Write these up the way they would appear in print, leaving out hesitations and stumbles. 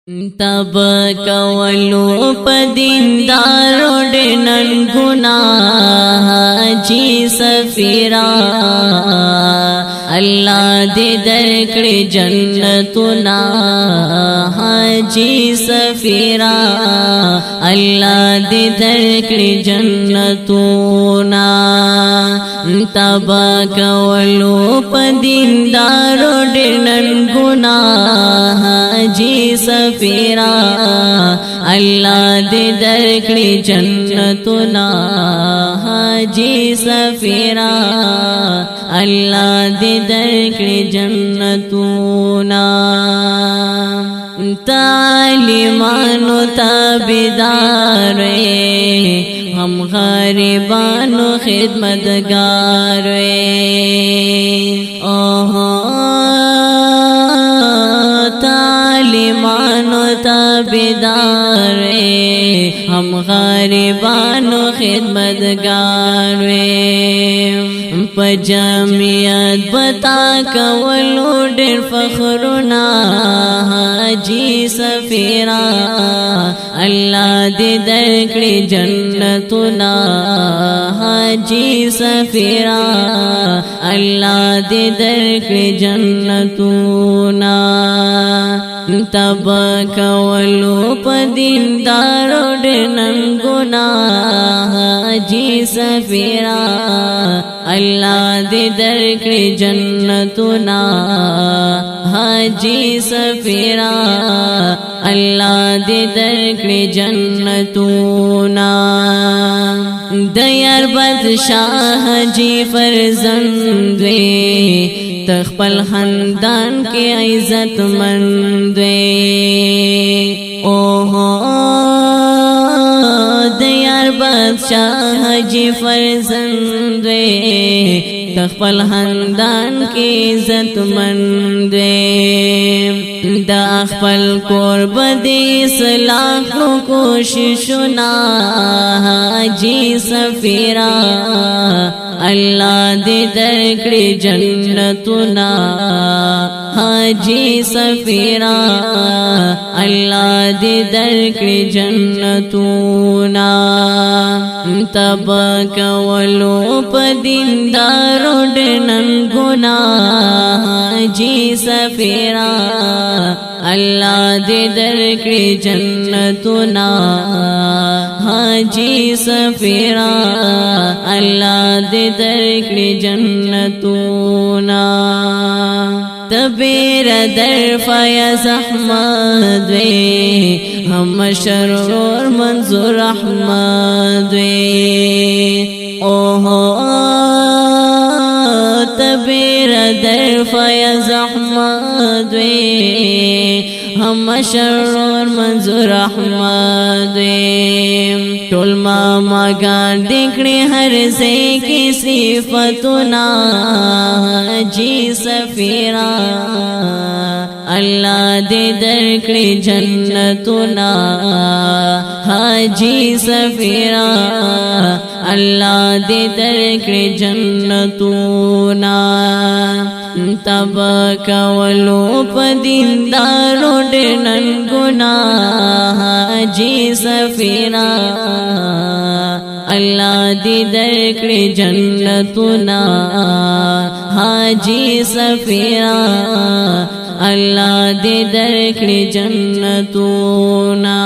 تب کولو پا دیندارو ڈنن گناہ حاجی سفیرا اللہ دے درکڑی جنتنا حاجی سفیرا اللہ دے درکڑی جنتنا تب کولو پا دیندارو ڈنن گناہ حاجی سفیرا اللہ دے درکڑی جنتنا حاجی سفیرا اللہ دے درکڑی جنتنا تعلیمانو تابدار ہم غریبانو خدمتگار تعلیمانو تابدار ہم غریبانو خدمتگار پا جمعیت بتا کولو ڈر فخرنا حاجی سفیرا اللہ دے درکڑی جنتنا حاجی سفیرا اللہ دے درکڑی جنتنا تب کولو پا دیندارو ڈنن گناہ حاجی سفیرا اللہ دے درکڑی جنتنا حاجی سفیرا اللہ دے درکڑی جنتنا دیار بادشاہ حاجی فرزند تخپل خاندان کے عزت مند دیار بادشاہ حاجی فرزند تخپل خاندان کے عزت مند دا خپل قرب دی اصلاح کو کوششنا حاجی سفیرا اللہ دے درکڑی جنتنا حاجی سفیرا اللہ دے درکڑی جنتنا تب کولو پا دیندارو ڈنن گناہ حاجی سفیرا اللہ دے درکڑی جنتنا حاجی سفیرا اللہ دے درکڑی جنتنا تبیر در فیض احمد ہم شرور منظور احمد تبیر در فیض احمد ہم شرور منظور احمد ٹول ماما گان دیکھنے ہر سے کی صفتنا حاجی سفیرا اللہ دے درکڑی جنتنا حاجی سفیرا اللہ دے درکڑی جنتنا تب کولو پا دیندارو ڈنن گناہ حاجی سفیرا اللہ دے درکڑی جنتنا حاجی سفیرا اللہ دے درکڑی جنتنا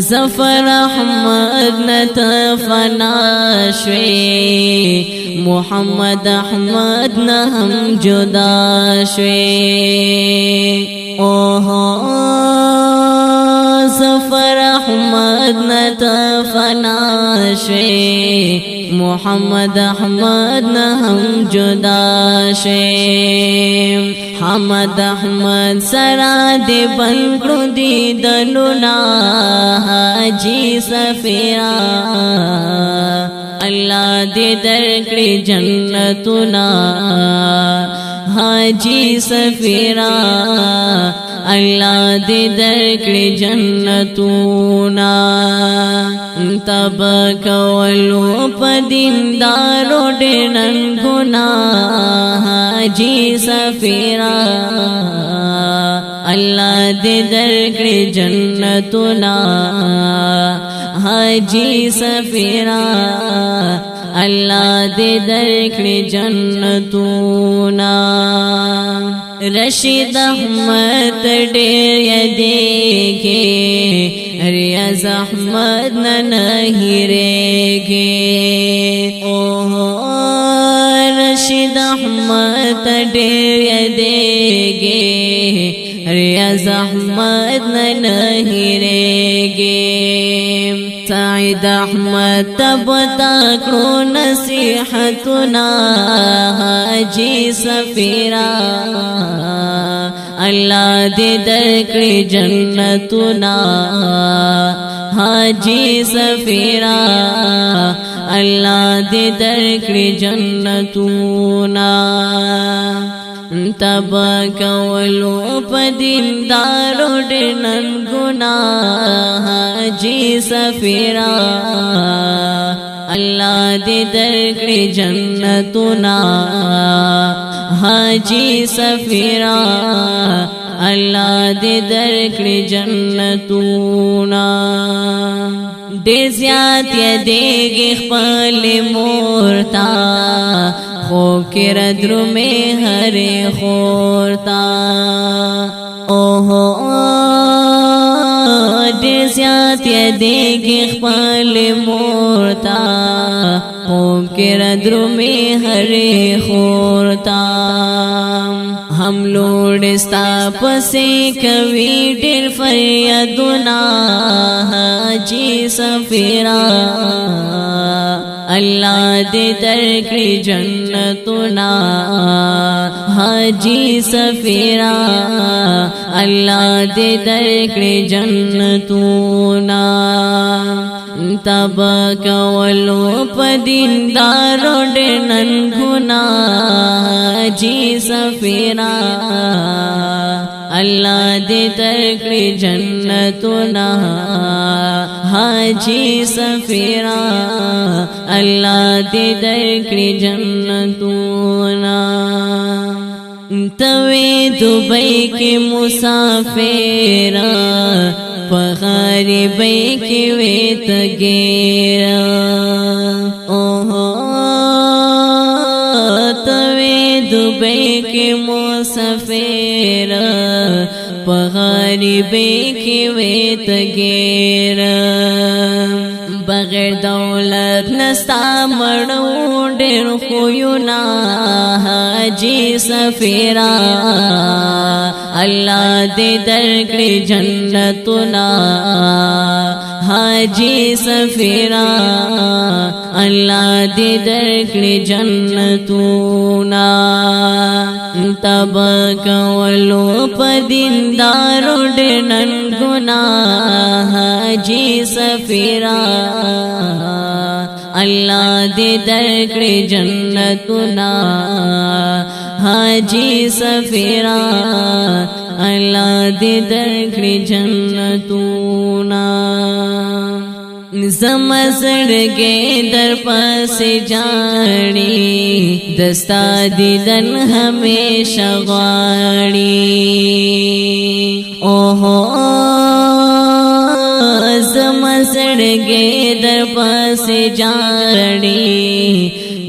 ظفر احمد نتفنا شوی محمد احمد نہم جدا شوی ظفر احمد نتفنا شوی محمد احمد نہم جدا شوی حمد احمد سرا دے بنکڑو دی دلنا حاجی سفیرا اللہ دے درکڑی جنتنا حاجی سفیرا اللہ دے درکڑی جنتنا تب کولو پا دیندارو ڈنن گناہ حاجی سفیرا الله دې درکړي جنتنا حاجی سفیرا الله دې درکړي جنتنا رشید احمد ډېر یادېږي ریاض احمد نه هېرېږي رشید احمد ډېر یادېږي ریاض احمد نه هېرېږي سعید احمد تبتا کړو نصیحتنا حاجی سفیرا الله دې درکړي جنتنا حاجی سفیرا الله دې درکړي جنتنا تبا کولو پا دیندارو ډنن گناہ حاجی سفیرا اللہ دې درکړي جنتنا حاجی سفیرا اللہ دې درکړي جنتنا ډېر زیات یادېږي خپل مورتا خوب کې ردرو میں ہر خورتا ډېر زیات یادېږي خپل مورتا خوب کې ردرو میں ہر خورتا ہم لوڑ ستا پسې کوي ډېر فریادونه حاجی سفیرا اللہ دې درکړي جنتنا حاجی سفیرا اللہ دې درکړي جنتنا تبا کولو پا دیندارو ډنن گناہ حاجی سفیرا اللہ دې درکړي جنتنا حاجی سفیرا اللہ دې درکړي جنتنا توی دبئی کې مسافر پغاربئی کې وې تګیر توی دبئی کې مسافر پغاربئی کې وې تګیر بغیر دولت نستا مړو ډېر خویونه حاجی سفیرا اللہ دې درکړي جنتنا حاجی سفیرا اللہ دې درکړي جنتنا تبا کولو پا دیندارو ډنن گناہ حاجی سفیرا اللہ دې درکړي جنتنا حاجی سفیرا اللہ دې درکړي جنتنا زما زړګې در پاسې جاړي دستا دیدن همیشه غواړي زما زړګې در پاسې جاړي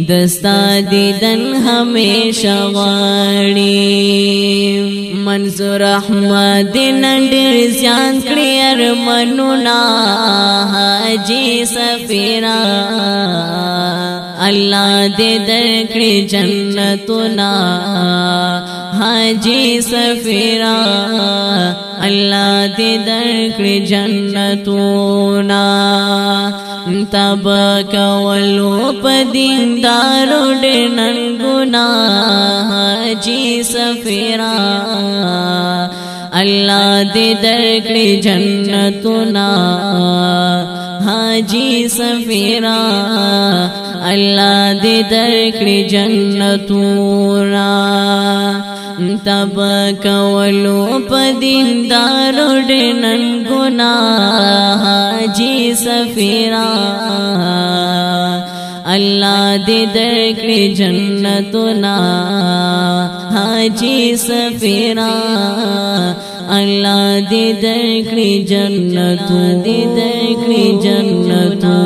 دستا دیدن ہمیشہ غواړي منظور احمد نن ډېر زیان کړی ارمانونه حاجی سفیرا اللہ دې درکړي جنتنا حاجی سفیرا اللہ دې درکړي جنتنا تبا کولو پا دیندارو ډنن گناہ حاجی سفیرا اللہ دې درکړي جنتنا حاجی سفیرا اللہ دې درکړي جنتنا تبا کولو پا دیندارو ډنن گناہ حاجی سفیرا اللہ دې درکړي جنتنا حاجی سفیرا الله دې درکړي جنتو